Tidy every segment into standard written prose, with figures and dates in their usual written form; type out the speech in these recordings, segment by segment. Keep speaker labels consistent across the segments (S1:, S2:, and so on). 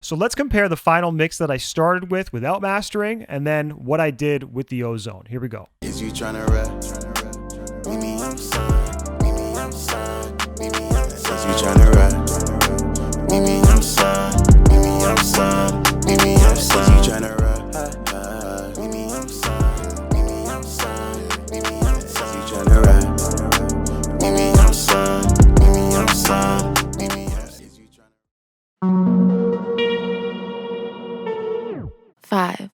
S1: So let's compare the final mix that I started with without mastering and then what I did with the Ozone. Here we go.
S2: Is you tryna rap? Meet me outside, meet me outside, meet me outside. Is you tryna rap? Meet me outside, meet me outside, meet me outside. Is you tryna rap? Meet me outside, meet me outside, meet me outside. Is you tryna rap? Meet me outside, meet me outside, meet me outside. Is you tryna
S3: 5.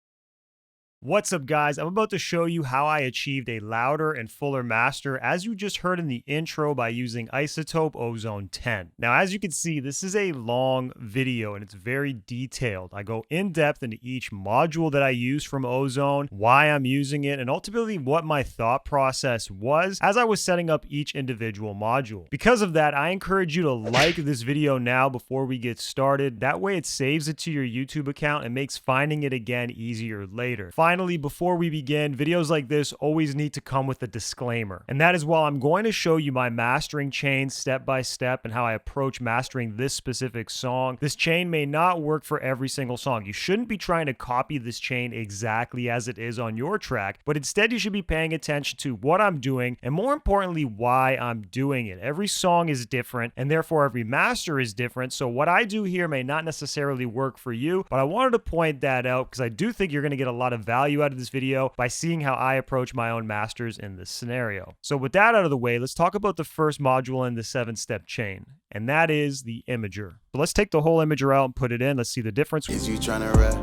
S1: What's up, guys? I'm about to show you how I achieved a louder and fuller master, as you just heard in the intro, by using Izotope Ozone 10. Now, as you can see, this is a long video and it's very detailed. I go in depth into each module that I use from Ozone, why I'm using it, and ultimately what my thought process was as I was setting up each individual module. Because of that, I encourage you to like this video now before we get started. That way it saves it to your YouTube account and makes finding it again easier later. Finally, before we begin, videos like this always need to come with a disclaimer. And that is, while I'm going to show you my mastering chain step by step and how I approach mastering this specific song, this chain may not work for every single song. You shouldn't be trying to copy this chain exactly as it is on your track, but instead you should be paying attention to what I'm doing and, more importantly, why I'm doing it. Every song is different and therefore every master is different, so what I do here may not necessarily work for you, but I wanted to point that out because I do think you're going to get a lot of value out of this video by seeing how I approach my own masters in this scenario. So with that out of the way, let's talk about the first module in the 7-step chain, and that is the imager. But let's take the whole imager out and put it in. Let's see the difference.
S2: Is you tryna rap?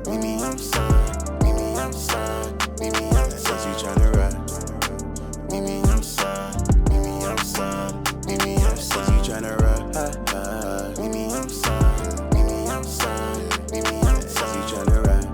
S2: Meet me outside, meet me outside, meet me outside. Is you tryna rap? Meet me outside, meet me outside, meet me outside. Is you tryna rap? Meet me outside, meet me outside, meet me outside. Is you tryna rap?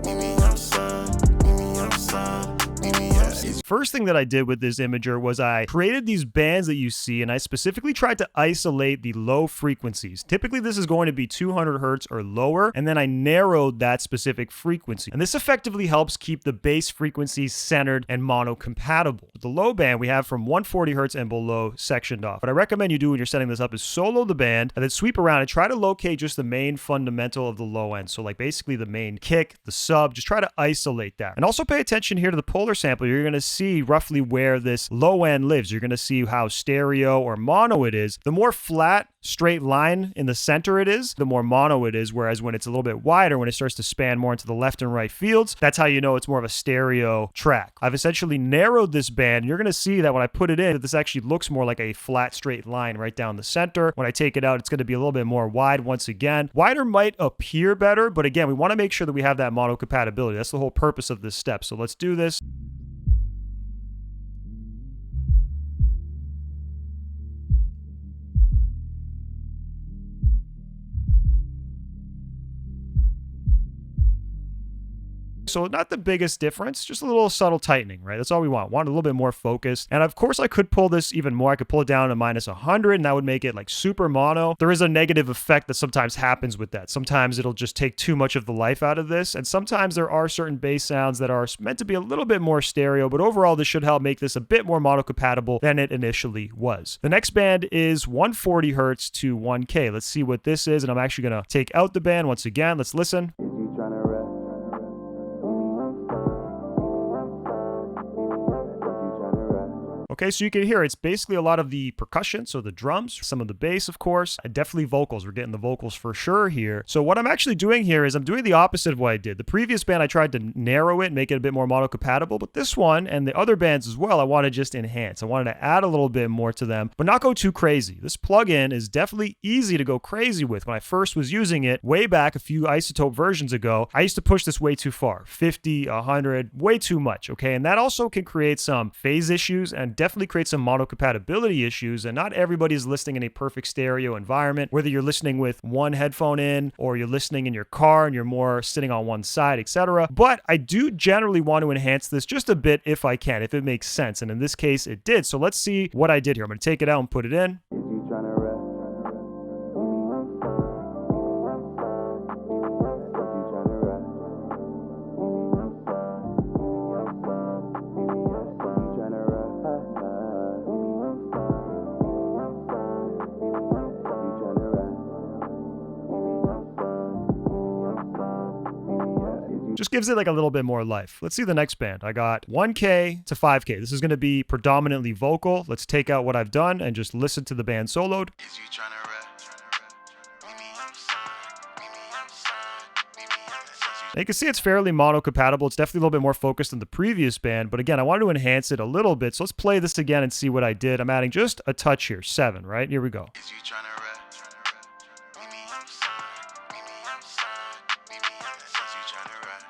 S2: Meet me outside, meet me outside, meet me outside.
S1: First thing that I did with this imager was I created these bands that you see, and I specifically tried to isolate the low frequencies. Typically, this is going to be 200 hertz or lower, and then I narrowed that specific frequency. And this effectively helps keep the bass frequencies centered and mono-compatible. With the low band, we have from 140 hertz and below sectioned off. What I recommend you do when you're setting this up is solo the band, and then sweep around and try to locate just the main fundamental of the low end. So like basically the main kick, the sub, just try to isolate that. And also pay attention here to the polar sample. You're going to see roughly where this low end lives. You're going to see how stereo or mono it is. The more flat, straight line in the center it is, the more mono it is, whereas when it's a little bit wider, when it starts to span more into the left and right fields, that's how you know it's more of a stereo track. I've essentially narrowed this band. You're going to see that when I put it in, this actually looks more like a flat, straight line right down the center. When I take it out, it's going to be a little bit more wide once again. Wider might appear better, but again, we want to make sure that we have that mono compatibility. That's the whole purpose of this step. So let's do this. So not the biggest difference, just a little subtle tightening, right? That's all we want. Want a little bit more focus. And of course I could pull this even more. I could pull it down to -100 and that would make it like super mono. There is a negative effect that sometimes happens with that. Sometimes it'll just take too much of the life out of this. And sometimes there are certain bass sounds that are meant to be a little bit more stereo, but overall this should help make this a bit more mono compatible than it initially was. The next band is 140 hertz to 1K. Let's see what this is. And I'm actually going to take out the band once again. Let's listen.
S2: Is you tryna rap?
S1: Okay, so you can hear it's basically a lot of the percussion, so the drums, some of the bass, of course, and definitely vocals. We're getting the vocals for sure here. So what I'm actually doing here is I'm doing the opposite of what I did. The previous band, I tried to narrow it and make it a bit more mono-compatible, but this one and the other bands as well, I want to just enhance. I wanted to add a little bit more to them, but not go too crazy. This plugin is definitely easy to go crazy with. When I first was using it, way back a few Izotope versions ago, I used to push this way too far. 50, 100, way too much, okay? And that also can create some phase issues and definitely create some mono compatibility issues, and not everybody is listening in a perfect stereo environment, whether you're listening with one headphone in or you're listening in your car and you're more sitting on one side, etc. But I do generally want to enhance this just a bit if I can, if it makes sense, and in this case it did. So let's see what I did here. I'm going to take it out and put it in.
S2: Is you tryna rap?
S1: just gives it like a little bit more life. Let's see the next band. I got 1K to 5K. This is going to be predominantly vocal. Let's take out what I've done and just listen to the band soloed.
S2: Is you tryna rap? Baby, I'm son. Baby, I'm son. Baby, I'm son.
S1: Now you can see it's fairly mono compatible. It's definitely a little bit more focused than the previous band, but again, I wanted to enhance it a little bit. So let's play this again and see what I did. I'm adding just a touch here, 7, right? Here we go.
S2: Is you tryna rap? Baby, I'm son. Baby, I'm son. Baby, I'm son. Is you tryna rap?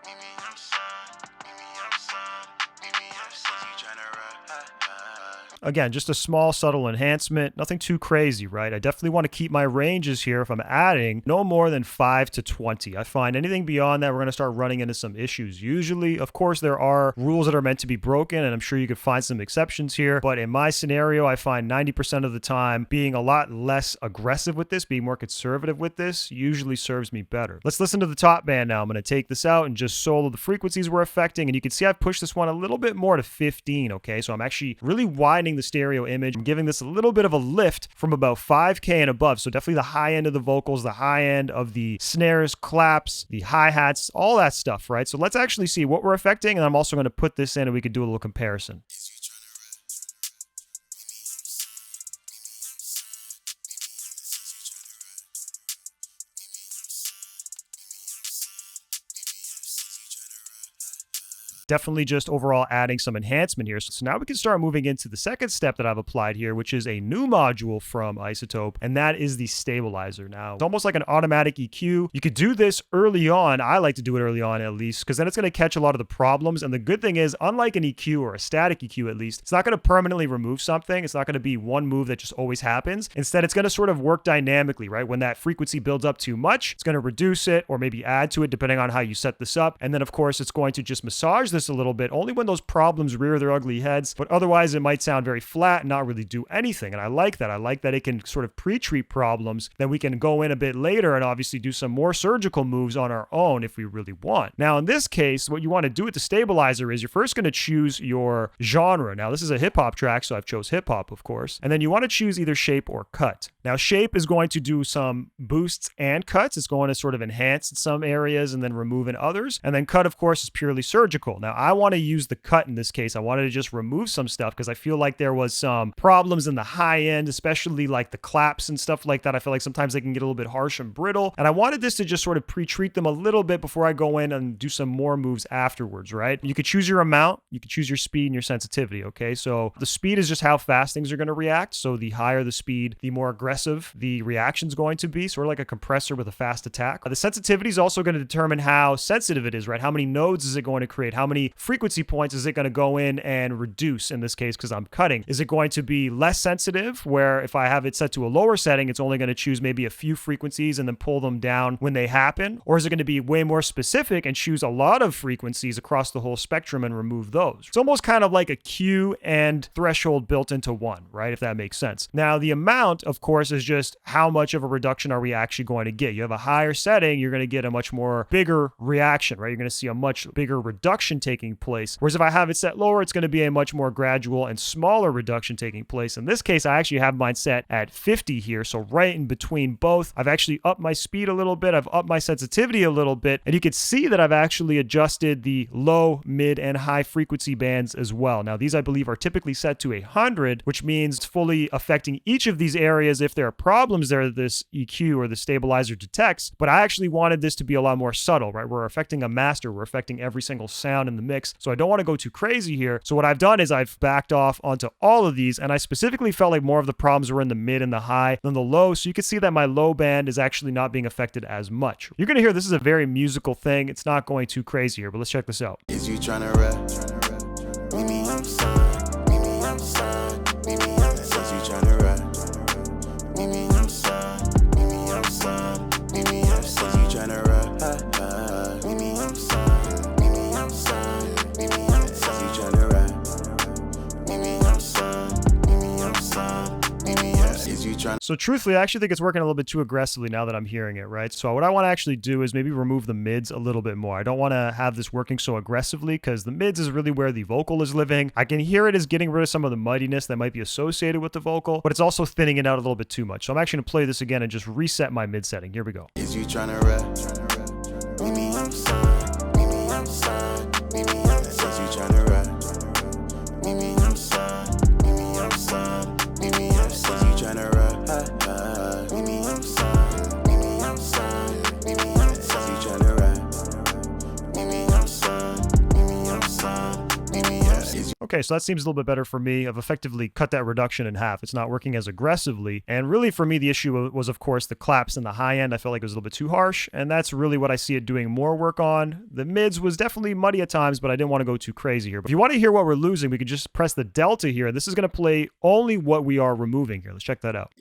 S2: Baby, I'm son. Baby, I'm son. Baby, I'm son. Is you tryna rap?
S1: Again, just a small subtle enhancement, nothing too crazy, right? I definitely want to keep my ranges here if I'm adding no more than 5 to 20. I find anything beyond that, we're going to start running into some issues. Usually, of course, there are rules that are meant to be broken, and I'm sure you could find some exceptions here. But in my scenario, I find 90% of the time being a lot less aggressive with this, being more conservative with this, usually serves me better. Let's listen to the top band now. I'm going to take this out and just solo the frequencies we're affecting. And you can see I've pushed this one a little bit more to 15, okay? So I'm actually really widening the stereo image. I'm giving this a little bit of a lift from about 5K and above. So definitely the high end of the vocals, the high end of the snares, claps, the hi-hats, all that stuff, right? So let's actually see what we're affecting. And I'm also going to put this in and we could do a little comparison.
S2: Is you tryna
S1: Definitely just overall adding some enhancement here. So now we can start moving into the second step that I've applied here, which is a new module from Izotope, and that is the stabilizer. Now, it's almost like an automatic EQ. You could do this early on. I like to do it early on at least, because then it's going to catch a lot of the problems. And the good thing is, unlike an EQ or a static EQ at least, it's not going to permanently remove something. It's not going to be one move that just always happens. Instead, it's going to sort of work dynamically, right? When that frequency builds up too much, it's going to reduce it or maybe add to it depending on how you set this up. And then, of course, it's going to just massage this a little bit, only when those problems rear their ugly heads, but otherwise it might sound very flat and not really do anything. And I like that. I like that it can sort of pre-treat problems. Then we can go in a bit later and obviously do some more surgical moves on our own if we really want. Now, in this case, what you want to do with the stabilizer is you're first going to choose your genre. Now, this is a hip hop track, so I've chose hip hop, of course. And then you want to choose either shape or cut. Now, shape is going to do some boosts and cuts. It's going to sort of enhance in some areas and then remove in others. And then cut, of course, is purely surgical. Now, I want to use the cut in this case. I wanted to just remove some stuff because I feel like there was some problems in the high end, especially like the claps and stuff like that. I feel like sometimes they can get a little bit harsh and brittle. And I wanted this to just sort of pre-treat them a little bit before I go in and do some more moves afterwards, right? You could choose your amount, you could choose your speed and your sensitivity, okay? So the speed is just how fast things are going to react. So the higher the speed, the more aggressive the reaction is going to be, sort of like a compressor with a fast attack. The sensitivity is also going to determine how sensitive it is, right? How many nodes is it going to create? How many frequency points is it going to go in and reduce in this case because I'm cutting? Is it going to be less sensitive where if I have it set to a lower setting, it's only going to choose maybe a few frequencies and then pull them down when they happen? Or is it going to be way more specific and choose a lot of frequencies across the whole spectrum and remove those? It's almost kind of like a Q and threshold built into one, right? If that makes sense. Now, the amount, of course, is just how much of a reduction are we actually going to get? You have a higher setting, you're going to get a much more bigger reaction, right? You're going to see a much bigger reduction taking place. Whereas if I have it set lower, it's going to be a much more gradual and smaller reduction taking place. In this case, I actually have mine set at 50 here. So right in between both, I've actually upped my speed a little bit. I've upped my sensitivity a little bit. And you can see that I've actually adjusted the low, mid, and high frequency bands as well. Now, these I believe are typically set to 100, which means it's fully affecting each of these areas if there are problems there that this EQ or the stabilizer detects. But I actually wanted this to be a lot more subtle, right? We're affecting a master. We're affecting every single sound in the mix. So I don't want to go too crazy here. So what I've done is I've backed off onto all of these, and I specifically felt like more of the problems were in the mid and the high than the low. So you can see that my low band is actually not being affected as much. You're going to hear this is a very musical thing. It's not going too crazy here, but let's check this out.
S2: Is you tryna rap? Baby, I'm son. Baby, I'm son. Baby, I'm son. Is you tryna rap? Baby, I'm son. Baby, I'm son. Baby, I'm son. Is you tryna rap? Baby, I'm son. Baby, I'm son. Baby, I'm son. Is you tryna rap? Baby, I'm son. Baby, I'm son. Baby, I'm son. Is you tryna?
S1: So truthfully, I actually think it's working a little bit too aggressively now that I'm hearing it, right? So what I want to actually do is maybe remove the mids a little bit more. I don't want to have this working so aggressively because the mids is really where the vocal is living. I can hear it as getting rid of some of the muddiness that might be associated with the vocal, but it's also thinning it out a little bit too much. So I'm actually going to play this again and just reset my mid setting. Here we go.
S2: Is you tryna rap? Meet me outside, meet me outside, meet me outside. Says you tryna ride. Meet me outside, meet me outside, meet me outside. Says you tryna ride. Meet me outside, meet me outside, meet me outside. Says you tryna ride. Meet me outside, meet me outside, meet me outside.
S1: Okay, so that seems a little bit better for me. I've effectively cut that reduction in half. It's not working as aggressively. And really for me, the issue was, of course, the claps in the high end. I felt like it was a little bit too harsh. And that's really what I see it doing more work on. The mids was definitely muddy at times, but I didn't want to go too crazy here. But if you want to hear what we're losing, we could just press the delta here. This is going to play only what we are removing here. Let's check that out.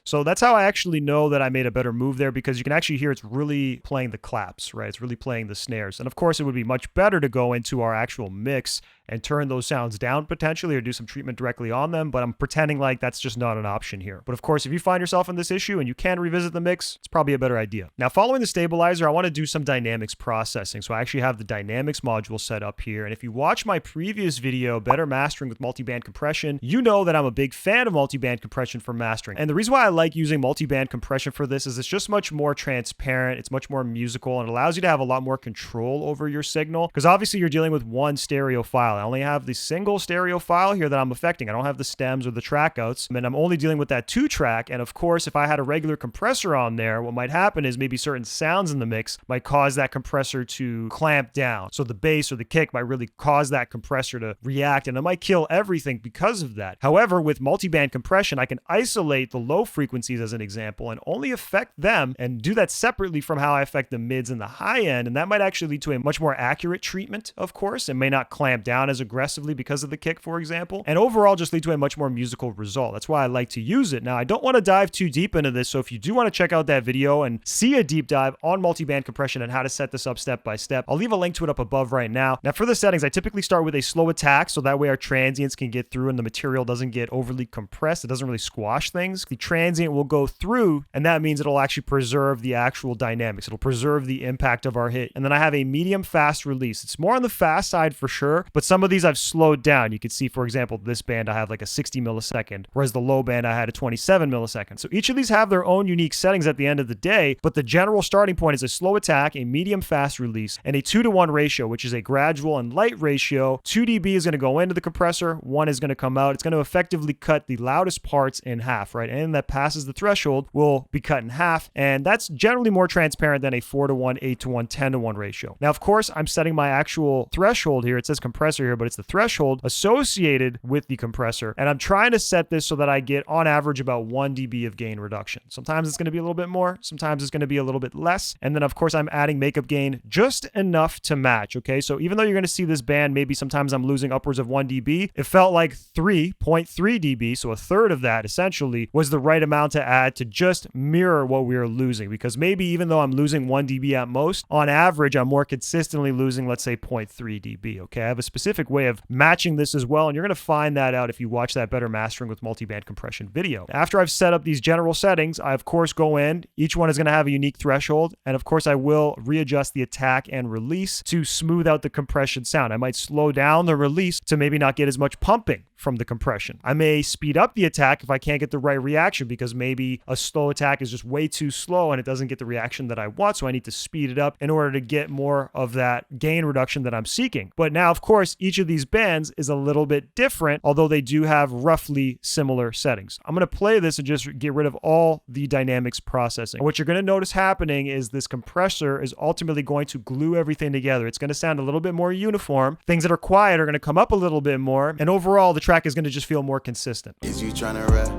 S1: So that's how I actually know that I made a better move there, because you can actually hear it's really playing the claps, right? It's really playing the snares. And of course, it would be much better to go into our actual mix and turn those sounds down potentially, or do some treatment directly on them, but I'm pretending like that's just not an option here. But of course, if you find yourself in this issue and you can revisit the mix, it's probably a better idea. Now, following the stabilizer, I want to do some dynamics processing. So I actually have the dynamics module set up here. And if you watch my previous video, Better Mastering with Multiband Compression, you know that I'm a big fan of multiband compression for mastering. And the reason why I like using multiband compression for this is it's just much more transparent, it's much more musical, and it allows you to have a lot more control over your signal, because obviously you're dealing with one stereo file. I only have the single stereo file here that I'm affecting. I don't have the stems or the track outs, and I'm only dealing with that 2-track. And of course, if I had a regular compressor on there, what might happen is maybe certain sounds in the mix might cause that compressor to clamp down. So the bass or the kick might really cause that compressor to react, and it might kill everything because of that. However, with multiband compression, I can isolate the low frequencies as an example and only affect them, and do that separately from how I affect the mids and the high end. And that might actually lead to a much more accurate treatment, of course. It may not clamp down as aggressively because of the kick, for example, and overall just lead to a much more musical result. That's why I like to use it. Now, I don't want to dive too deep into this, so if you do want to check out that video and see a deep dive on multiband compression and how to set this up step by step, I'll leave a link to it up above right now. Now, for the settings, I typically start with a slow attack, so that way our transients can get through and the material doesn't get overly compressed. It doesn't really squash things. The transient will go through, and that means it'll actually preserve the actual dynamics. It'll preserve the impact of our hit. And then I have a medium fast release. It's more on the fast side for sure, but some of these I've slowed down. You can see, for example, this band I have like a 60 millisecond, whereas the low band I had a 27 millisecond. So each of these have their own unique settings at the end of the day, but the general starting point is a slow attack, a medium fast release, and a 2-to-1 ratio, which is a gradual and light ratio. 2 dB is going to go into the compressor, 1 is going to come out. It's going to effectively cut the loudest parts in half, right? And that passes the threshold will be cut in half, and that's generally more transparent than a 4-to-1, 8-to-1, 10-to-1 ratio. Now, of course, I'm setting my actual threshold here. It says compressor here, but it's the threshold associated with the compressor, and I'm trying to set this so that I get on average about 1 dB of gain reduction. Sometimes it's going to be a little bit more, sometimes it's going to be a little bit less, and then of course I'm adding makeup gain just enough to match. Okay, so even though you're going to see this band, maybe sometimes I'm losing upwards of 1 dB, it felt like 3.3 dB, so a third of that essentially was the right amount to add to just mirror what we are losing, because maybe even though I'm losing 1 dB at most, on average I'm more consistently losing, let's say, 0.3 dB. Okay, I have a specific way of matching this as well, and you're going to find that out if you watch that Better Mastering with Multiband Compression video. After I've set up these general settings, I of course go in. Each one is going to have a unique threshold, and of course I will readjust the attack and release to smooth out the compression sound. I might slow down the release to maybe not get as much pumping from the compression. I may speed up the attack if I can't get the right reaction, because maybe a slow attack is just way too slow and it doesn't get the reaction that I want, so I need to speed it up in order to get more of that gain reduction that I'm seeking. But now, of course, each of these bands is a little bit different, although they do have roughly similar settings. I'm going to play this and just get rid of all the dynamics processing. And what you're going to notice happening is this compressor is ultimately going to glue everything together. It's going to sound a little bit more uniform. Things that are quiet are going to come up a little bit more, and overall the track is going to just feel more consistent.
S2: Is you tryna rap?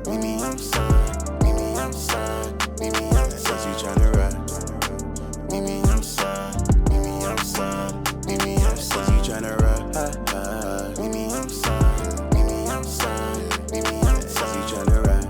S2: Meet me outside, meet me outside, meet me outside. Says you tryna rap? Meet me outside, meet me outside, meet me outside. Says you tryna rap? Meet me outside, meet me outside, meet me outside. Says you tryna rap?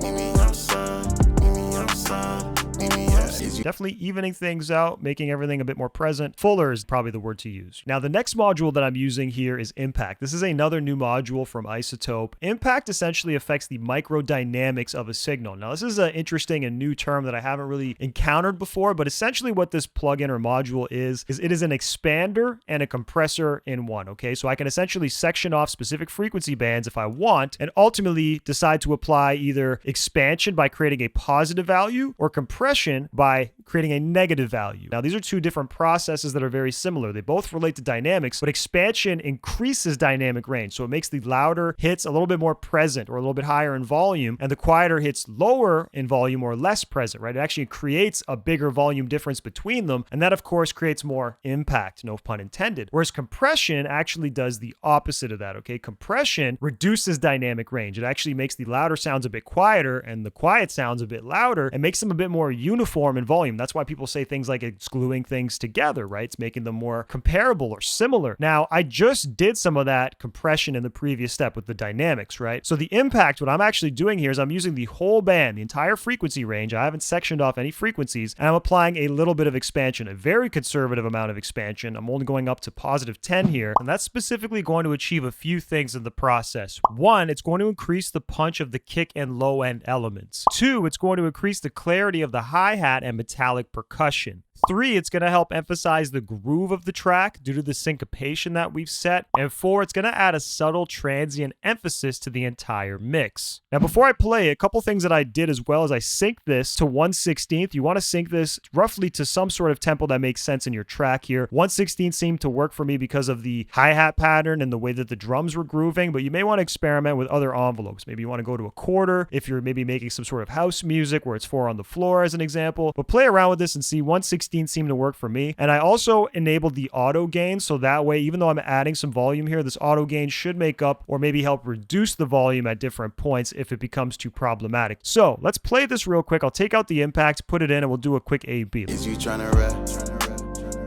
S2: Meet me outside, meet me outside, meet me outside. Is you
S1: definitely evening things out, making everything a bit more present. Fuller is probably the word to use. Now, the next module that I'm using here is Impact. This is another new module from Izotope. Impact essentially affects the microdynamics of a signal. Now, this is an interesting and new term that I haven't really encountered before, but essentially what this plugin or module is it is an expander and a compressor in one, okay? So I can essentially section off specific frequency bands if I want, and ultimately decide to apply either expansion by creating a positive value or compression by creating a negative value. Now, these are two different processes that are very similar. They both relate to dynamics, but expansion increases dynamic range. So it makes the louder hits a little bit more present or a little bit higher in volume, and the quieter hits lower in volume or less present, right? It actually creates a bigger volume difference between them, and that, of course, creates more impact, no pun intended. Whereas compression actually does the opposite of that, okay? Compression reduces dynamic range. It actually makes the louder sounds a bit quieter and the quiet sounds a bit louder and makes them a bit more uniform in volume. That's why people say things like it's gluing things together, right? It's making them more comparable or similar. Now, I just did some of that compression in the previous step with the dynamics, right? So the impact, what I'm actually doing here is I'm using the whole band, the entire frequency range. I haven't sectioned off any frequencies, and I'm applying a little bit of expansion, a very conservative amount of expansion. I'm only going up to positive 10 here, and that's specifically going to achieve a few things in the process. One, it's going to increase the punch of the kick and low end elements. Two, it's going to increase the clarity of the hi-hat and metallic percussion. 3, it's going to help emphasize the groove of the track due to the syncopation that we've set. And 4, it's going to add a subtle transient emphasis to the entire mix. Now, before I play, a couple things that I did as well is I synced this to 1/16. You want to sync this roughly to some sort of tempo that makes sense in your track here. 1/16 seemed to work for me because of the hi-hat pattern and the way that the drums were grooving, but you may want to experiment with other envelopes. Maybe you want to go to a quarter if you're maybe making some sort of house music where it's 4 on the floor as an example. But play around with this and see. 1/16 seemed to work for me. And I also enabled the auto gain, so that way, even though I'm adding some volume here, this auto gain should make up or maybe help reduce the volume at different points if it becomes too problematic. So let's play this real quick. I'll take out the impact, put it in, and we'll do a quick A/B.
S2: Is you tryna rap?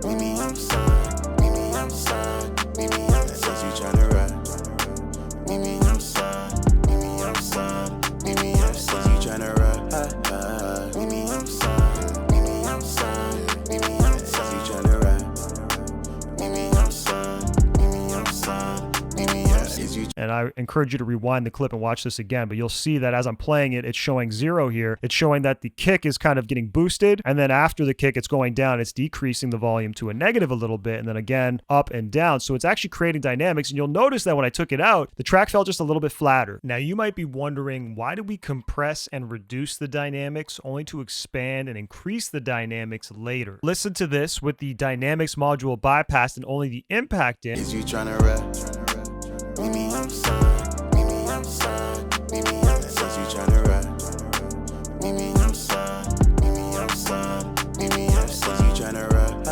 S2: Meet me outside. Meet me outside. Meet me outside. Is you tryna rap? Meet me outside. Meet me outside. Meet me outside. Is you tryna rap? Meet me outside. Meet me outside. Meet me outside. Is you tryna rap? Meet me outside. Meet me outside. Meet me outside. Is you
S1: And I encourage you to rewind the clip and watch this again, but you'll see that as I'm playing it, it's showing 0 here. It's showing that the kick is kind of getting boosted, and then after the kick, it's going down. It's decreasing the volume to a negative a little bit, and then again, up and down. So it's actually creating dynamics, and you'll notice that when I took it out, the track felt just a little bit flatter. Now, you might be wondering, why do we compress and reduce the dynamics only to expand and increase the dynamics later? Listen to this with the dynamics module bypassed and only the impact in.
S2: Is you tryna rap? Meet me outside. Meet me outside. Meet me outside. Is you tryna rap? Meet me outside. Meet me outside. Meet me outside. Is you tryna rap?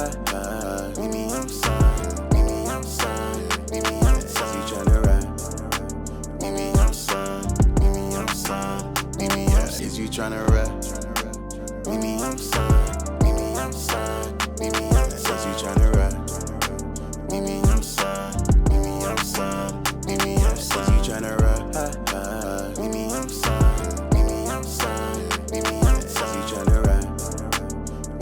S2: Meet me outside. Meet me outside. Meet me outside. Is you tryna rap? Meet me outside. Meet me outside. Meet me outside. Is you tryna rap? Meet me outside. Meet me outside. Meet me outside. Is you tryna rap? Meet me outside. Meet me outside. Meet me outside. Is you tryna rap? Meet me outside. Meet me outside. Meet me outside. Is you tryna rap?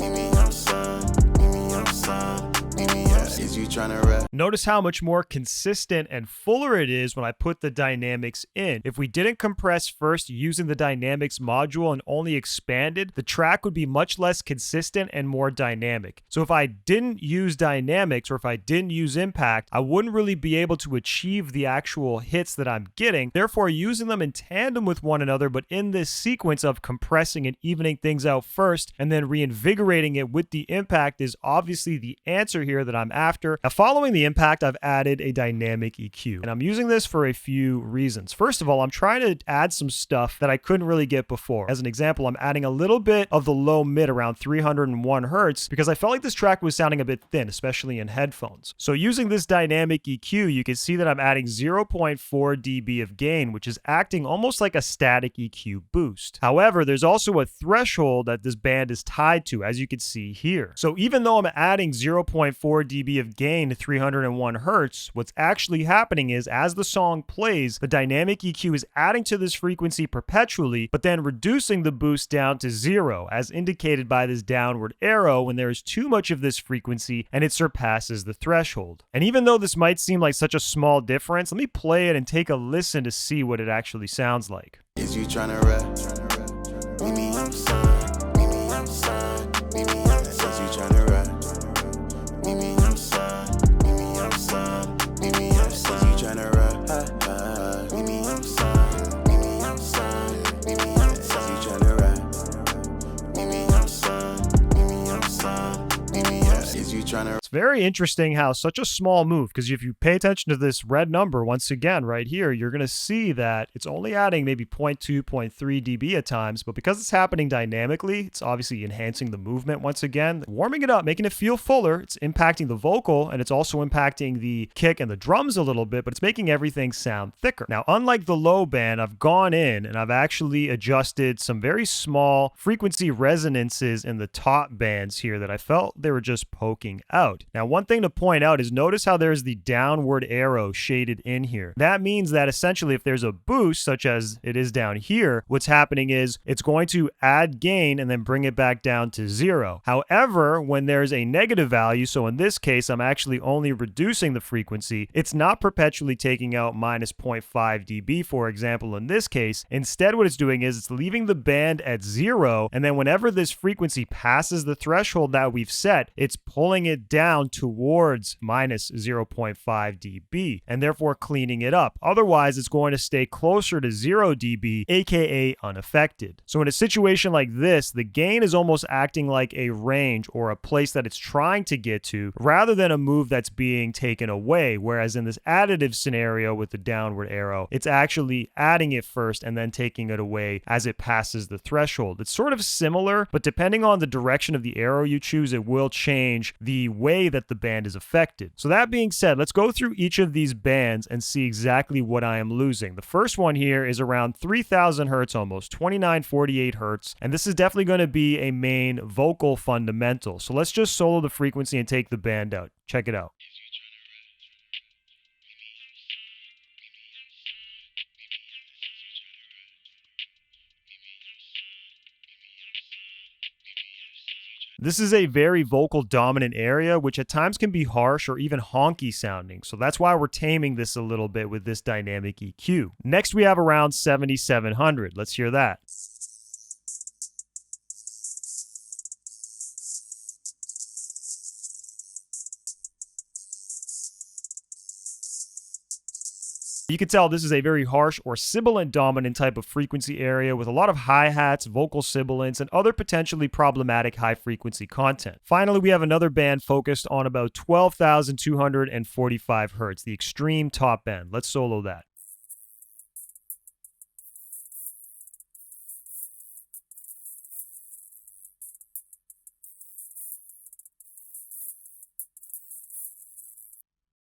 S2: Meet me outside. Meet me outside. Meet me outside. Is you tryna rap?
S1: Notice how much more consistent and fuller it is when I put the dynamics in. If we didn't compress first using the dynamics module and only expanded, the track would be much less consistent and more dynamic. So if I didn't use dynamics or if I didn't use impact, I wouldn't really be able to achieve the actual hits that I'm getting. Therefore, using them in tandem with one another, but in this sequence of compressing and evening things out first and then reinvigorating it with the impact is obviously the answer here that I'm after. Now, following the impact, I've added a dynamic EQ, and I'm using this for a few reasons. First of all, I'm trying to add some stuff that I couldn't really get before. As an example, I'm adding a little bit of the low mid around 301 hertz because I felt like this track was sounding a bit thin, especially in headphones. So using this dynamic EQ, you can see that I'm adding 0.4 dB of gain, which is acting almost like a static EQ boost. However, there's also a threshold that this band is tied to, as you can see here. So even though I'm adding 0.4 dB of gain, gain to 301 hertz, what's actually happening is as the song plays, the dynamic EQ is adding to this frequency perpetually, but then reducing the boost down to 0, as indicated by this downward arrow when there is too much of this frequency and it surpasses the threshold. And even though this might seem like such a small difference, let me play it and take a listen to see what it actually sounds like.
S2: Is you tryna rap? Meet me outside, meet me outside, meet me outside. Is you tryna rap? Meet me outside, meet me outside, meet me outside. Is you tryna rap? Meet me outside, meet me outside, meet me outside. Is you tryna rap? Meet me outside, meet me outside, meet me outside. Is you tryna?
S1: It's very interesting how such a small move, because if you pay attention to this red number once again right here, you're going to see that it's only adding maybe 0.2, 0.3 dB at times, but because it's happening dynamically, it's obviously enhancing the movement once again, warming it up, making it feel fuller. It's impacting the vocal, and it's also impacting the kick and the drums a little bit, but it's making everything sound thicker. Now, unlike the low band, I've gone in and I've actually adjusted some very small frequency resonances in the top bands here that I felt they were just poking out. Now, one thing to point out is notice how there's the downward arrow shaded in here. That means that essentially if there's a boost, such as it is down here, what's happening is it's going to add gain and then bring it back down to 0. However, when there's a negative value, so in this case, I'm actually only reducing the frequency, it's not perpetually taking out minus 0.5 dB, for example, in this case. Instead, what it's doing is it's leaving the band at 0, and then whenever this frequency passes the threshold that we've set, it's pulling it down towards minus 0.5 dB and therefore cleaning it up. Otherwise, it's going to stay closer to 0 dB, aka unaffected. So in a situation like this, the gain is almost acting like a range or a place that it's trying to get to rather than a move that's being taken away. Whereas in this additive scenario with the downward arrow, it's actually adding it first and then taking it away as it passes the threshold. It's sort of similar, but depending on the direction of the arrow you choose, it will change the way that the band is affected. So that being said, let's go through each of these bands and see exactly what I am losing. The first one here is around 3000 hertz, almost 2948 hertz, and this is definitely going to be a main vocal fundamental. So let's just solo the frequency and take the band out. Check it out. This is a very vocal dominant area, which at times can be harsh or even honky sounding. So that's why we're taming this a little bit with this dynamic EQ. Next, we have around 7700. Let's hear that. You can tell this is a very harsh or sibilant dominant type of frequency area with a lot of hi-hats, vocal sibilants, and other potentially problematic high-frequency content. Finally, we have another band focused on about 12,245 hertz, the extreme top end. Let's solo that.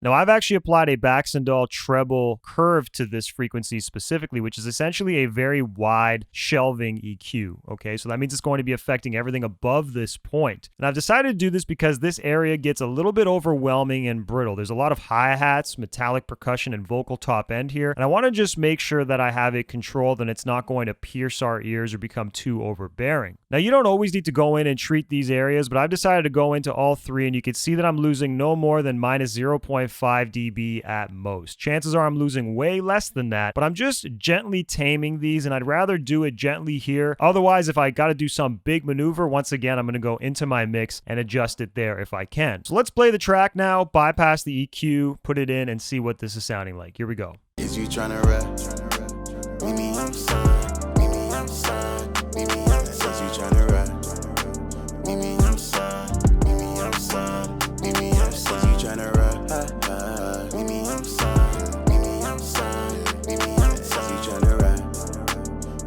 S1: Now, I've actually applied a Baxandall treble curve to this frequency specifically, which is essentially a very wide shelving EQ, okay? So that means it's going to be affecting everything above this point. And I've decided to do this because this area gets a little bit overwhelming and brittle. There's a lot of hi-hats, metallic percussion, and vocal top end here. And I want to just make sure that I have it controlled and it's not going to pierce our ears or become too overbearing. Now, you don't always need to go in and treat these areas, but I've decided to go into all three, and you can see that I'm losing no more than minus 0.5 dB at most. Chances are I'm losing way less than that, but I'm just gently taming these, and I'd rather do it gently here. Otherwise, if I got to do some big maneuver, once again, I'm going to go into my mix and adjust it there if I can. So let's play the track now, bypass the EQ, put it in, and see what this is sounding like. Here we go.
S2: Is you tryna rap? Meet me outside, meet me outside, meet me outside. Is you tryna rap? Meet me outside, meet me outside, meet me outside. Is you tryna rap? Meet me outside, meet me outside, meet me outside. Is you tryna rap?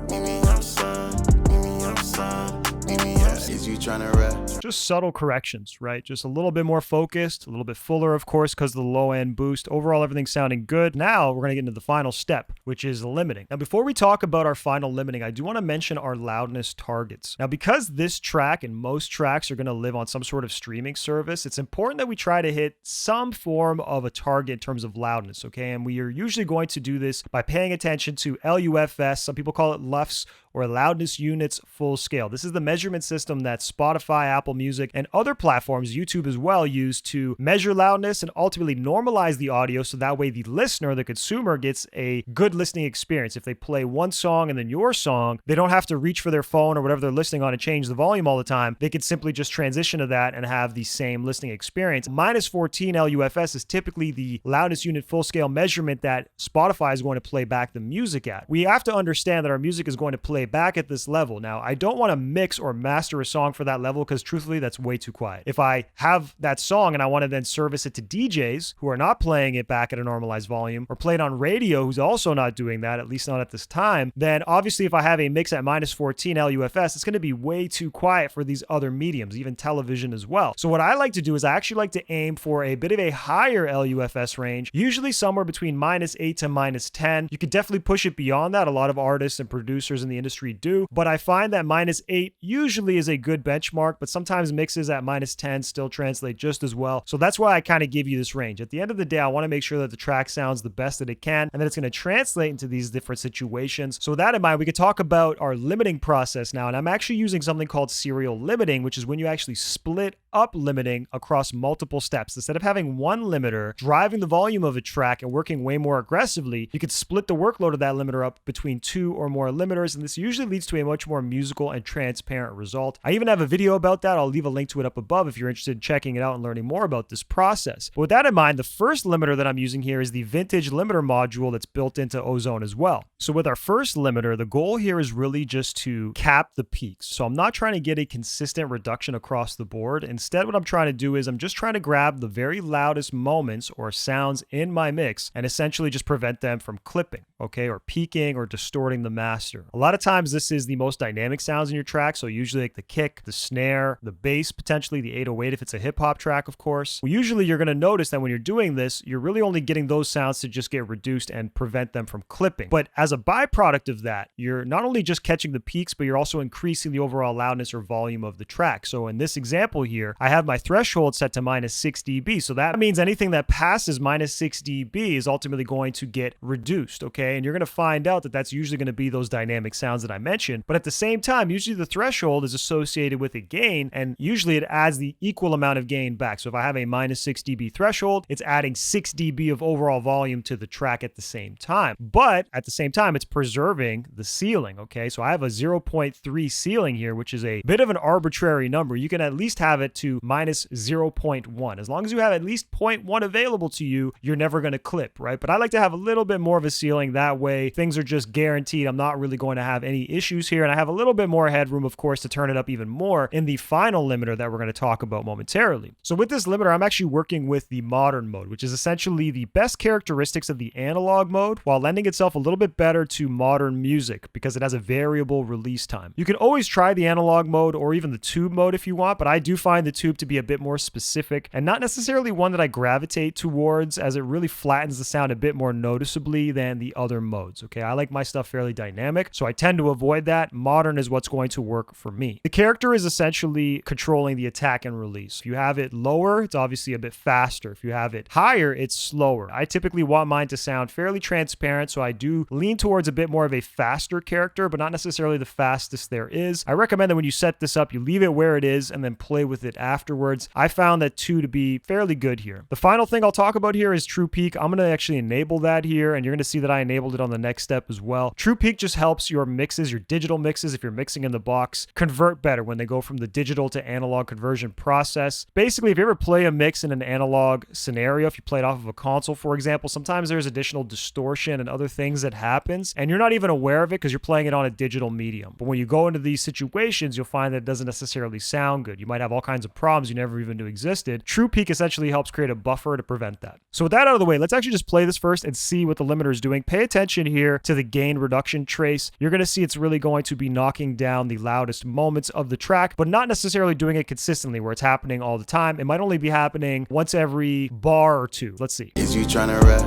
S2: Meet me outside, meet me outside, meet me outside. Is you tryna rap?
S1: just subtle corrections, right? Just a little bit more focused, a little bit fuller, of course, because of the low end boost. Overall, everything's sounding good. Now we're going to get into the final step, which is limiting. Now, before we talk about our final limiting, I do want to mention our loudness targets. Now, because this track and most tracks are going to live on some sort of streaming service, it's important that we try to hit some form of a target in terms of loudness, okay? And we are usually going to do this by paying attention to LUFS, some people call it LUFS, or loudness units full scale. This is the measurement system that Spotify, Apple Music, and other platforms, YouTube as well, use to measure loudness and ultimately normalize the audio so that way the listener, the consumer, gets a good listening experience. If they play one song and then your song, they don't have to reach for their phone or whatever they're listening on and change the volume all the time. They can simply just transition to that and have the same listening experience. Minus 14 LUFS is typically the loudness unit full scale measurement that Spotify is going to play back the music at. We have to understand that our music is going to play back at this level. Now, I don't want to mix or master a song for that level because truthfully, that's way too quiet. If I have that song and I want to then service it to DJs who are not playing it back at a normalized volume or play it on radio who's also not doing that, at least not at this time, then obviously if I have a mix at minus 14 LUFS, it's going to be way too quiet for these other mediums, even television as well. So what I like to do is I actually like to aim for a bit of a higher LUFS range, usually somewhere between minus 8 to minus 10. You could definitely push it beyond that. A lot of artists and producers in the industry do, but I find that minus 8 usually is a good benchmark, but sometimes mixes at minus 10 still translate just as well. So that's why I kind of give you this range. At the end of the day, I want to make sure that the track sounds the best that it can and that it's going to translate into these different situations. So with that in mind, we could talk about our limiting process now, and I'm actually using something called serial limiting, which is when you actually split up limiting across multiple steps. Instead of having one limiter driving the volume of a track and working way more aggressively, you could split the workload of that limiter up between 2 or more limiters, and this usually leads to a much more musical and transparent result. I even have a video about that. I'll leave a link to it up above if you're interested in checking it out and learning more about this process. But with that in mind, the first limiter that I'm using here is the vintage limiter module that's built into Ozone as well. So with our first limiter, the goal here is really just to cap the peaks. So I'm not trying to get a consistent reduction across the board. Instead, what I'm trying to do is I'm just trying to grab the very loudest moments or sounds in my mix and essentially just prevent them from clipping, okay, or peaking or distorting the master. A lot of times this is the most dynamic sounds in your track, so usually like the kick, the snare, the bass, potentially the 808 if it's a hip hop track, of course. Well, usually you're going to notice that when you're doing this, you're really only getting those sounds to just get reduced and prevent them from clipping. But as a byproduct of that, you're not only just catching the peaks, but you're also increasing the overall loudness or volume of the track. So in this example here, I have my threshold set to minus 6 dB. So that means anything that passes minus 6 dB is ultimately going to get reduced, okay? And you're going to find out that that's usually going to be those dynamic sounds that I mentioned. But at the same time, usually the threshold is associated with a gain, and usually it adds the equal amount of gain back. So if I have a minus 6 dB threshold, it's adding 6 dB of overall volume to the track at the same time. But at the same time, it's preserving the ceiling, okay? So I have a 0.3 ceiling here, which is a bit of an arbitrary number. You can at least have it to minus 0.1. As long as you have at least 0.1 available to you, you're never going to clip, right? But I like to have a little bit more of a ceiling. That way, things are just guaranteed. I'm not really going to have any issues here. And I have a little bit more headroom, of course, to turn it up even more in the final limiter that we're going to talk about momentarily. So with this limiter, I'm actually working with the modern mode, which is essentially the best characteristics of the analog mode while lending itself a little bit better to modern music because it has a variable release time. You can always try the analog mode or even the tube mode if you want, but I do find the tube to be a bit more specific and not necessarily one that I gravitate towards, as it really flattens the sound a bit more noticeably than the other modes. Okay, I like my stuff fairly dynamic, so I tend to avoid that. Modern is what's going to work for me. The character is essentially controlling the attack and release. If you have it lower, it's obviously a bit faster. If you have it higher, it's slower. I typically want mine to sound fairly transparent, so I do lean towards a bit more of a faster character, but not necessarily the fastest there is. I recommend that when you set this up, you leave it where it is and then play with it afterwards. I found that 2 to be fairly good here. The final thing I'll talk about here is True Peak. I'm going to actually enable that here, and you're going to see that I enabled it on the next step as well. True Peak just helps your mixes, your digital mixes, if you're mixing in the box, convert better when they go from the digital to analog conversion process. Basically, if you ever play a mix in an analog scenario, if you play it off of a console, for example, sometimes there's additional distortion and other things that happens, and you're not even aware of it because you're playing it on a digital medium. But when you go into these situations, you'll find that it doesn't necessarily sound good. You might have all kinds kinds of problems you never even knew existed. True peak essentially helps create a buffer to prevent that. So with that out of the way, let's actually just play this first and see what the limiter is doing. Pay attention here to the gain reduction trace. You're going to see it's really going to be knocking down the loudest moments of the track, but not necessarily doing it consistently where it's happening all the time. It might only be happening once every bar or two. Let's see.
S2: Is you trying to rap?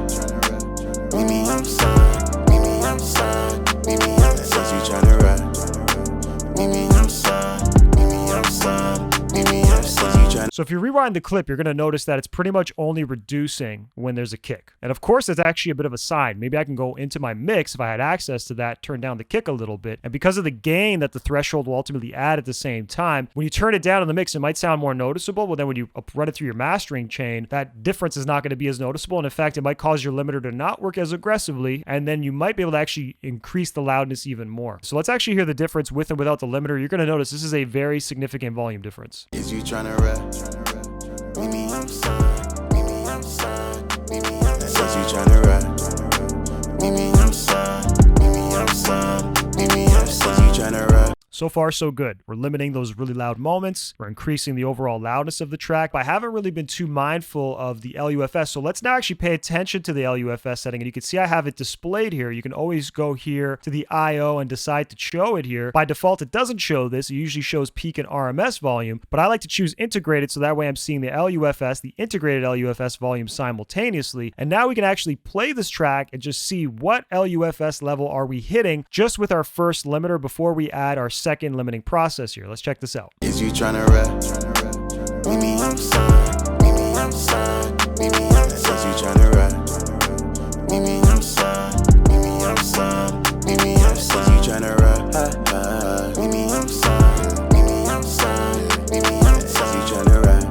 S2: Meet me outside. Meet me outside. Meet me outside. Is you trying to rap? Meet me outside. Meet me outside. Meet me outside.
S1: So if you rewind the clip, you're going to notice that it's pretty much only reducing when there's a kick. And of course, that's actually a bit of a sign. Maybe I can go into my mix if I had access to that, turn down the kick a little bit. And because of the gain that the threshold will ultimately add at the same time, when you turn it down in the mix, it might sound more noticeable. But then when you run it through your mastering chain, that difference is not going to be as noticeable. And in fact, it might cause your limiter to not work as aggressively. And then you might be able to actually increase the loudness even more. So let's actually hear the difference with and without the limiter. You're going to notice this is a very significant volume difference.
S2: Is you trying to rap? Meet me outside. Meet me outside. Meet me outside. Is you trying to rap? Meet me outside. Meet me outside. Meet me outside. Is you trying to rap?
S1: So far, so good. We're limiting those really loud moments. We're increasing the overall loudness of the track, but I haven't really been too mindful of the LUFS. So let's now actually pay attention to the LUFS setting. And you can see I have it displayed here. You can always go here to the IO and decide to show it here. By default, it doesn't show this. It usually shows peak and RMS volume, but I like to choose integrated so that way I'm seeing the LUFS, the integrated LUFS volume simultaneously. And now we can actually play this track and just see what LUFS level are we hitting just with our first limiter before we add our second limiting process here. Let's check this out.
S2: Is you trying to rap? Meet me outside. Meet me outside. Meet me outside. Is you trying to rap? Meet me outside. Meet me outside. Meet me outside. Is you trying to rap? Meet me outside. Meet me outside. Meet me outside. Is you trying to rap?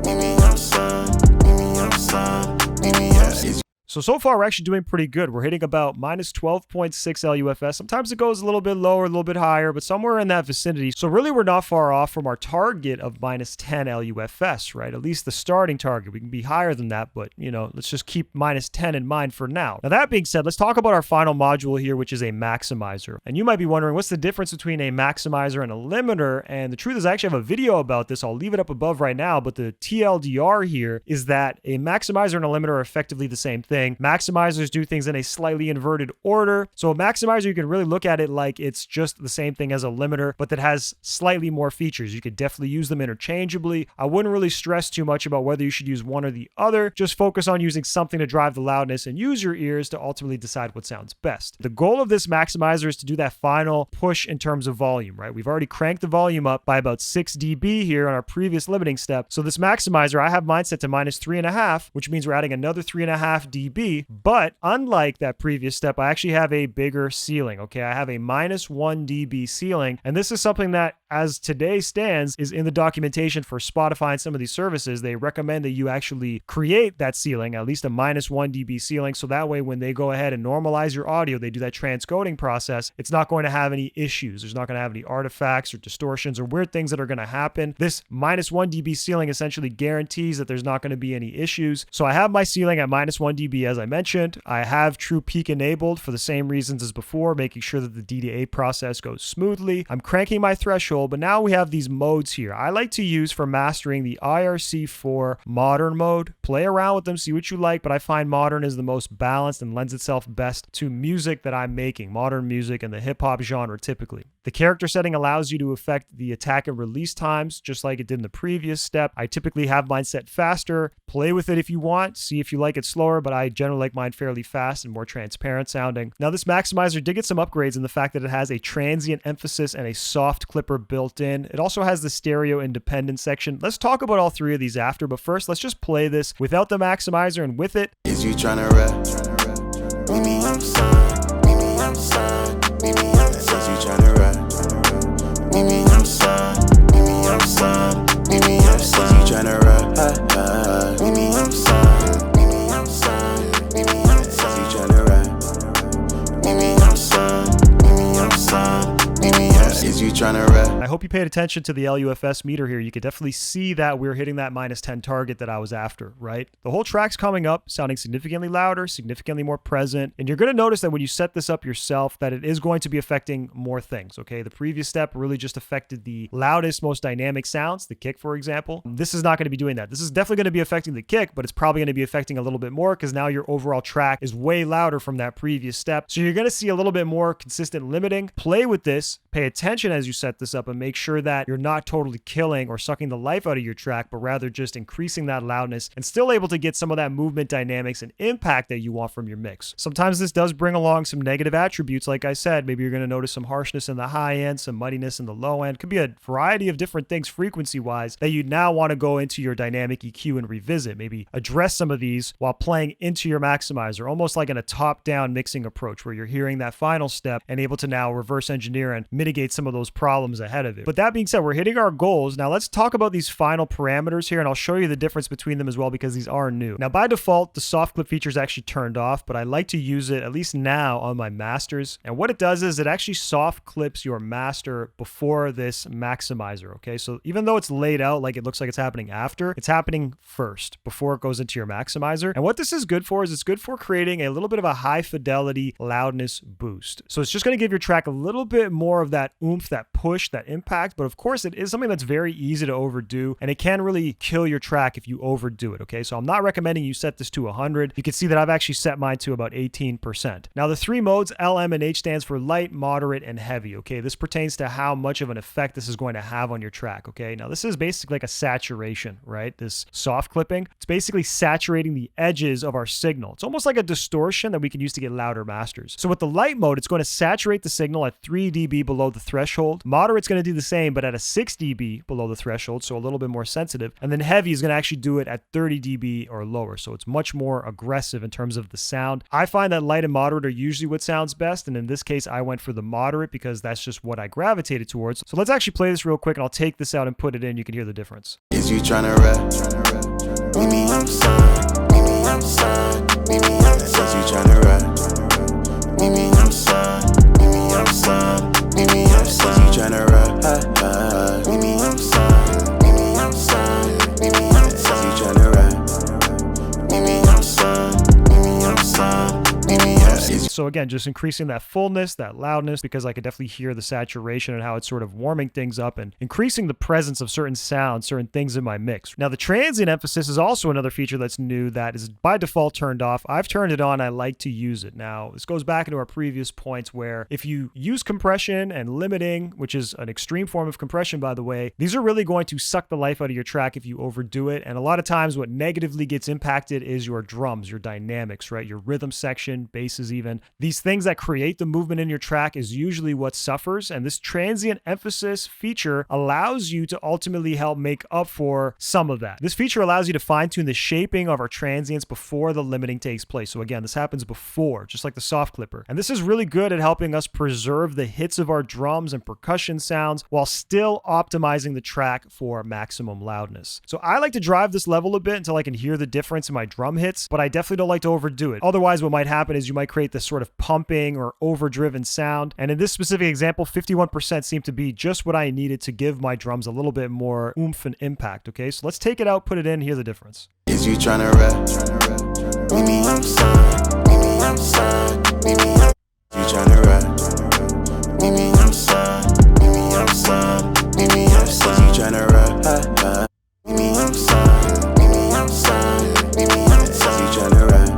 S2: Meet me outside. Meet me outside. Meet me outside.
S1: So far, we're actually doing pretty good. We're hitting about minus 12.6 LUFS. Sometimes it goes a little bit lower, a little bit higher, but somewhere in that vicinity. So really, we're not far off from our target of minus 10 LUFS, right? At least the starting target. We can be higher than that, but, you know, let's just keep minus 10 in mind for now. Now, that being said, let's talk about our final module here, which is a maximizer. And you might be wondering, what's the difference between a maximizer and a limiter? And the truth is, I actually have a video about this. I'll leave it up above right now, but the TLDR here is that a maximizer and a limiter are effectively the same thing. Maximizers do things in a slightly inverted order. So a maximizer, you can really look at it like it's just the same thing as a limiter, but that has slightly more features. You could definitely use them interchangeably. I wouldn't really stress too much about whether you should use one or the other. Just focus on using something to drive the loudness and use your ears to ultimately decide what sounds best. The goal of this maximizer is to do that final push in terms of volume, right? We've already cranked the volume up by about 6 dB here on our previous limiting step. So this maximizer, I have mine set to minus 3.5, which means we're adding another 3.5 dB. But unlike that previous step, I actually have a bigger ceiling, okay? I have a minus 1 dB ceiling, and this is something that, as today stands, is in the documentation for Spotify and some of these services. They recommend that you actually create that ceiling, at least a minus 1 dB ceiling, so that way when they go ahead and normalize your audio, they do that transcoding process, it's not going to have any issues. There's not going to have any artifacts or distortions or weird things that are going to happen. This minus 1 dB ceiling essentially guarantees that there's not going to be any issues. So I have my ceiling at minus 1 dB, as I mentioned. I have true peak enabled for the same reasons as before, making sure that the DDA process goes smoothly. I'm cranking my threshold, but now we have these modes here. I like to use for mastering the IRC4 modern mode. Play around with them, see what you like, but I find modern is the most balanced and lends itself best to music that I'm making, modern music and the hip hop genre typically. The character setting allows you to affect the attack and release times, just like it did in the previous step. I typically have mine set faster. Play with it if you want, see if you like it slower, but I generally like mine fairly fast and more transparent sounding. Now this maximizer did get some upgrades in the fact that it has a transient emphasis and a soft clipper built in. It also has the stereo independent section. Let's talk about all three of these after, but first let's just play this without the maximizer and with it.
S2: Is you trying to rap? Meet me outside. Meet me outside. Meet me outside. Is you trying to rap? Meet me outside. Meet me outside. Meet me outside. Is you trying to rap? Meet me outside. Meet me outside. Meet me outside. Is you trying to rap? Meet me outside. Meet me outside. Meet me outside. Is you trying to rap?
S1: I hope hope you paid attention to the LUFS meter here. You could definitely see that we're hitting that -10 target that I was after, right? The whole track's coming up, sounding significantly louder, significantly more present. And you're going to notice that when you set this up yourself, that it is going to be affecting more things, okay? The previous step really just affected the loudest, most dynamic sounds, the kick, for example. This is not going to be doing that. This is definitely going to be affecting the kick, but it's probably going to be affecting a little bit more because now your overall track is way louder from that previous step. So you're going to see a little bit more consistent limiting. Play with this, pay attention as you set this up, and make sure that you're not totally killing or sucking the life out of your track, but rather just increasing that loudness and still able to get some of that movement dynamics and impact that you want from your mix. Sometimes this does bring along some negative attributes. Like I said, maybe you're going to notice some harshness in the high end, some muddiness in the low end. Could be a variety of different things frequency-wise that you now want to go into your dynamic EQ and revisit. Maybe address some of these while playing into your maximizer, almost like in a top-down mixing approach where you're hearing that final step and able to now reverse engineer and mitigate some of those problems ahead of it. But that being said, we're hitting our goals. Now let's talk about these final parameters here, and I'll show you the difference between them as well because these are new. Now by default, the soft clip feature is actually turned off, but I like to use it at least now on my masters. And what it does is it actually soft clips your master before this maximizer, okay? So even though it's laid out like it looks like it's happening after, it's happening first before it goes into your maximizer. And what this is good for is it's good for creating a little bit of a high fidelity loudness boost. So it's just going to give your track a little bit more of that oomph, that push, that impact. But of course, it is something that's very easy to overdo, and it can really kill your track if you overdo it, okay? So I'm not recommending you set this to 100. You can see that I've actually set mine to about 18%. Now the three modes, L, M, and H, stands for light, moderate, and heavy, okay? This pertains to how much of an effect this is going to have on your track, okay? Now this is basically like a saturation, right? This soft clipping, it's basically saturating the edges of our signal. It's almost like a distortion that we can use to get louder masters. So with the light mode, it's going to saturate the signal at 3 dB below the threshold. Moderate's going to do the same, but at a 6 dB below the threshold, so a little bit more sensitive. And then heavy is going to actually do it at 30 dB or lower, so it's much more aggressive in terms of the sound. I find that light and moderate are usually what sounds best, and in this case, I went for the moderate because that's just what I gravitated towards. So let's actually play this real quick, and I'll take this out and put it in. You can hear the difference.
S2: Is you tryna rap? Meet me outside. Meet me outside. Meet me outside. Is you tryna rap? Meet me outside. Meet me outside. Meet me outside. Is you tryna rap? Meet me outside. Meet me outside. Meet me outside. Is you tryna rap? Meet me outside. Meet me outside. Meet me outside.
S1: So again, just increasing that fullness, that loudness, because I could definitely hear the saturation and how it's sort of warming things up and increasing the presence of certain sounds, certain things in my mix. Now, the transient emphasis is also another feature that's new that is by default turned off. I've turned it on. I like to use it. Now, this goes back into our previous points where if you use compression and limiting, which is an extreme form of compression, by the way, these are really going to suck the life out of your track if you overdo it. And a lot of times what negatively gets impacted is your drums, your dynamics, right? Your rhythm section, basses even. These things that create the movement in your track is usually what suffers, and this transient emphasis feature allows you to ultimately help make up for some of that. This feature allows you to fine-tune the shaping of our transients before the limiting takes place. So again, this happens before, just like the soft clipper. And this is really good at helping us preserve the hits of our drums and percussion sounds while still optimizing the track for maximum loudness. So I like to drive this level a bit until I can hear the difference in my drum hits, but I definitely don't like to overdo it. Otherwise, what might happen is you might create this sort of pumping or overdriven sound. And in this specific example, 51% seemed to be just what I needed to give my drums a little bit more oomph and impact. Okay, so let's take it out, put it in, hear the difference.
S2: Is you tryna rap? Meet me outside. Meet me outside. Meet me outside. You tryna rap? Meet me outside. Meet me outside. Meet me outside. You tryna rap? Meet me outside. Meet me outside. Meet me outside. You tryna rap?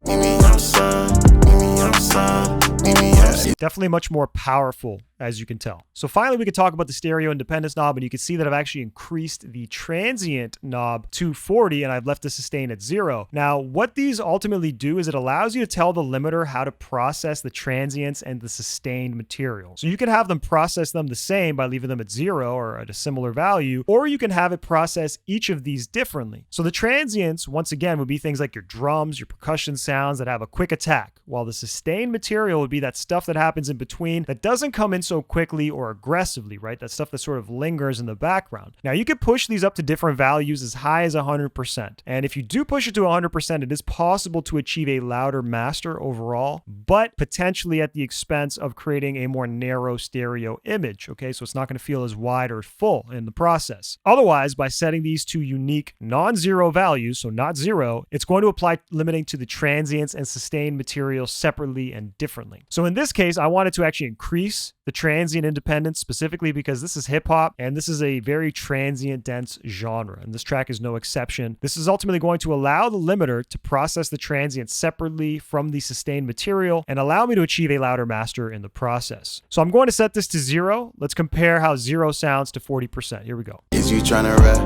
S2: Meet me outside. Meet me outside. Meet me outside.
S1: Definitely much more powerful, as you can tell. So finally, we could talk about the stereo independence knob, and you can see that I've actually increased the transient knob to 40, and I've left the sustain at 0. Now, what these ultimately do is it allows you to tell the limiter how to process the transients and the sustained material. So you can have them process them the same by leaving them at 0 or at a similar value, or you can have it process each of these differently. So the transients, once again, would be things like your drums, your percussion sounds that have a quick attack, while the sustained material would be that stuff that happens happens in between that doesn't come in so quickly or aggressively, right? That stuff that sort of lingers in the background. Now, you could push these up to different values as high as 100%. And if you do push it to 100%, it is possible to achieve a louder master overall, but potentially at the expense of creating a more narrow stereo image, okay? So it's not going to feel as wide or full in the process. Otherwise, by setting these to unique non-zero values, so not zero, it's going to apply limiting to the transients and sustained material separately and differently. So in this case, I wanted to actually increase the transient independence specifically because this is hip hop and this is a very transient dense genre, and this track is no exception. This is ultimately going to allow the limiter to process the transient separately from the sustained material and allow me to achieve a louder master in the process. So I'm going to set this to 0. Let's compare how 0 sounds to 40%. Here we go.
S2: Is you tryna rap?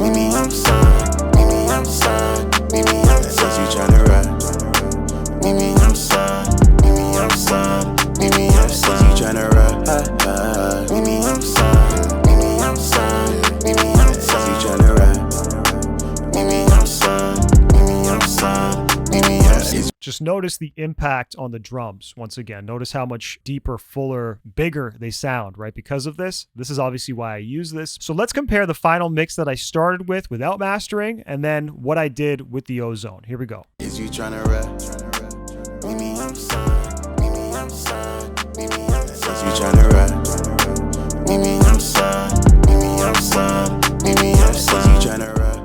S2: Meet me outside. Meet me outside. Meet me outside. Is you tryna rap? Meet me outside. Meet me outside. Meet me outside. Is you tryna rap? Meet me outside. Meet me outside. Meet me outside. Is you tryna rap? Meet me outside. Meet me outside. Meet me outside.
S1: Just notice the impact on the drums. Once again, notice how much deeper, fuller, bigger they sound, right? Because of this. This is obviously why I use this. So let's compare the final mix that I started with without mastering and then what I did with the Ozone. Here we go.
S2: Is you tryna rap? Meet me outside. Meet me outside. Meet me outside. Is you tryna rap? Meet me outside. Meet me outside. Meet me outside. Is you tryna rap?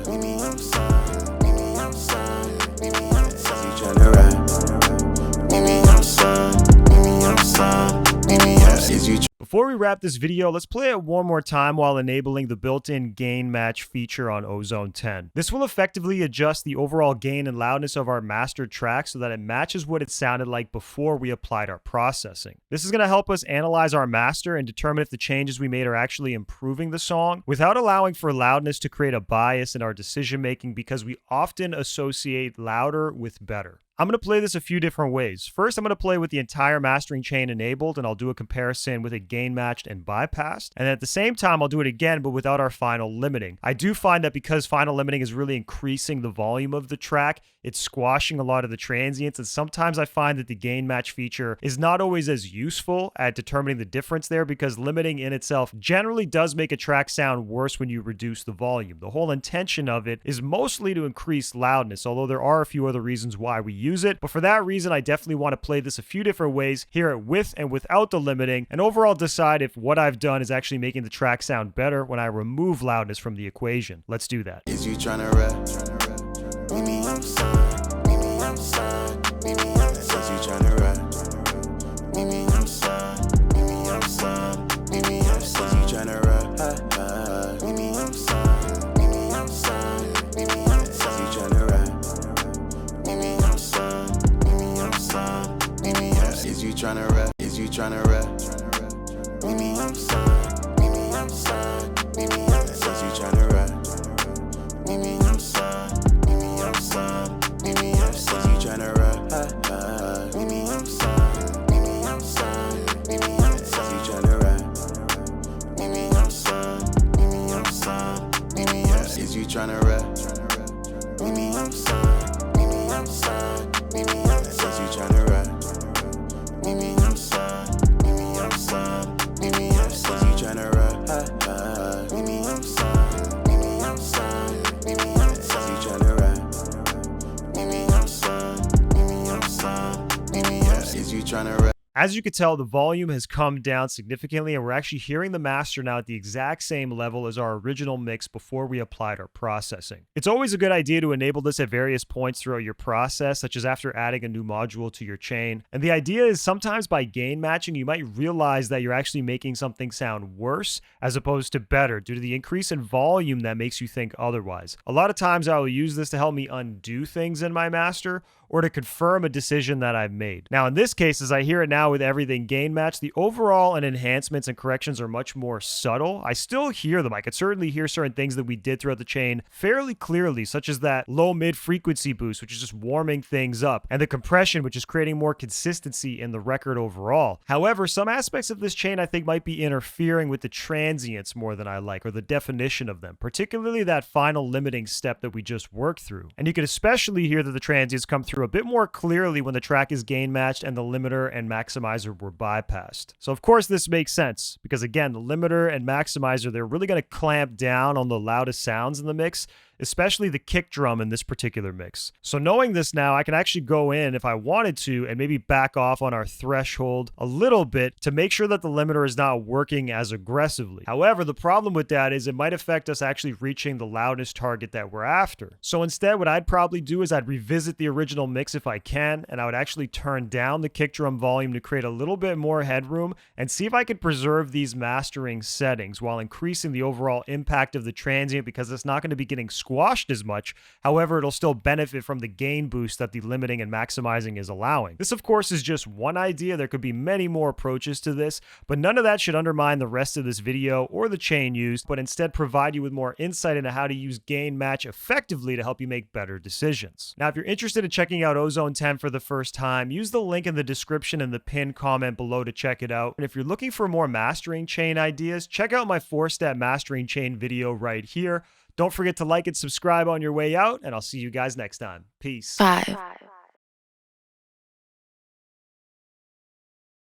S2: Meet me outside. Meet me outside. Meet me outside. Is you tryna rap? Meet me outside. Meet me outside. Meet me outside. Is you
S1: Before we wrap this video, let's play it one more time while enabling the built-in gain match feature on Ozone 10. This will effectively adjust the overall gain and loudness of our mastered track so that it matches what it sounded like before we applied our processing. This is going to help us analyze our master and determine if the changes we made are actually improving the song without allowing for loudness to create a bias in our decision-making because we often associate louder with better. I'm going to play this a few different ways. First, I'm going to play with the entire mastering chain enabled, and I'll do a comparison with a gain matched and bypassed. And at the same time, I'll do it again, but without our final limiting. I do find that because final limiting is really increasing the volume of the track, it's squashing a lot of the transients, and sometimes I find that the gain match feature is not always as useful at determining the difference there because limiting in itself generally does make a track sound worse when you reduce the volume. The whole intention of it is mostly to increase loudness, although there are a few other reasons why we use it. But for that reason, I definitely want to play this a few different ways, hear it with and without the limiting, and overall decide if what I've done is actually making the track sound better when I remove loudness from the equation. Let's do that.
S2: Is you tryna rap? Meet me outside. Meet me outside. Meet me outside. Is you tryna rap? Meet me outside. Meet me outside. Meet me outside. Is you tryna rap? Meet me outside. Meet me outside. Meet me outside. Is you tryna rap? Meet me outside. Meet me outside. Meet me outside. Is you tryna rap? Is you tryna rap? Meet me outside. Meet me outside. Meet me outside. Is you tryna rap? Meet me outside. Meet me outside. Meet me outside. Is you tryna rap? Meet me outside. Meet me outside. Meet me outside. Is you tryna rap? Meet me outside. Meet me outside. Meet me outside. Is you tryna rap? Meet me outside. Meet me outside. Meet me outside. Is you tryna rap? Meet me outside. Meet me outside. Meet me outside. Is you tryna rap? Meet me outside. Meet me outside. Meet me outside. Is you tryna rap? Meet me outside. Meet me outside. Meet me outside. Is you tryna rap?
S1: As you can tell, the volume has come down significantly, and we're actually hearing the master now at the exact same level as our original mix before we applied our processing. It's always a good idea to enable this at various points throughout your process, such as after adding a new module to your chain. And the idea is sometimes by gain matching, you might realize that you're actually making something sound worse as opposed to better due to the increase in volume that makes you think otherwise. A lot of times I will use this to help me undo things in my master or to confirm a decision that I've made. Now, in this case, as I hear it now with everything gain matched, the overall and enhancements and corrections are much more subtle. I still hear them. I could certainly hear certain things that we did throughout the chain fairly clearly, such as that low mid frequency boost, which is just warming things up, and the compression, which is creating more consistency in the record overall. However, some aspects of this chain I think might be interfering with the transients more than I like, or the definition of them, particularly that final limiting step that we just worked through. And you can especially hear that the transients come through through a bit more clearly when the track is gain matched and the limiter and maximizer were bypassed. So of course this makes sense, because again, the limiter and maximizer, they're really going to clamp down on the loudest sounds in the mix, especially the kick drum in this particular mix. So knowing this now, I can actually go in if I wanted to and maybe back off on our threshold a little bit to make sure that the limiter is not working as aggressively. However, the problem with that is it might affect us actually reaching the loudness target that we're after. So instead, what I'd probably do is I'd revisit the original mix if I can, and I would actually turn down the kick drum volume to create a little bit more headroom and see if I could preserve these mastering settings while increasing the overall impact of the transient, because it's not going to be getting squashed as much. However, it'll still benefit from the gain boost that the limiting and maximizing is allowing. This, of course, is just one idea. There could be many more approaches to this, but none of that should undermine the rest of this video or the chain used, but instead provide you with more insight into how to use gain match effectively to help you make better decisions. Now, if you're interested in checking out Ozone 10 for the first time, use the link in the description and the pinned comment below to check it out. And if you're looking for more mastering chain ideas, check out my 4-step mastering chain video right here. Don't forget to like and subscribe on your way out, and I'll see you guys next time. Peace.
S3: 5.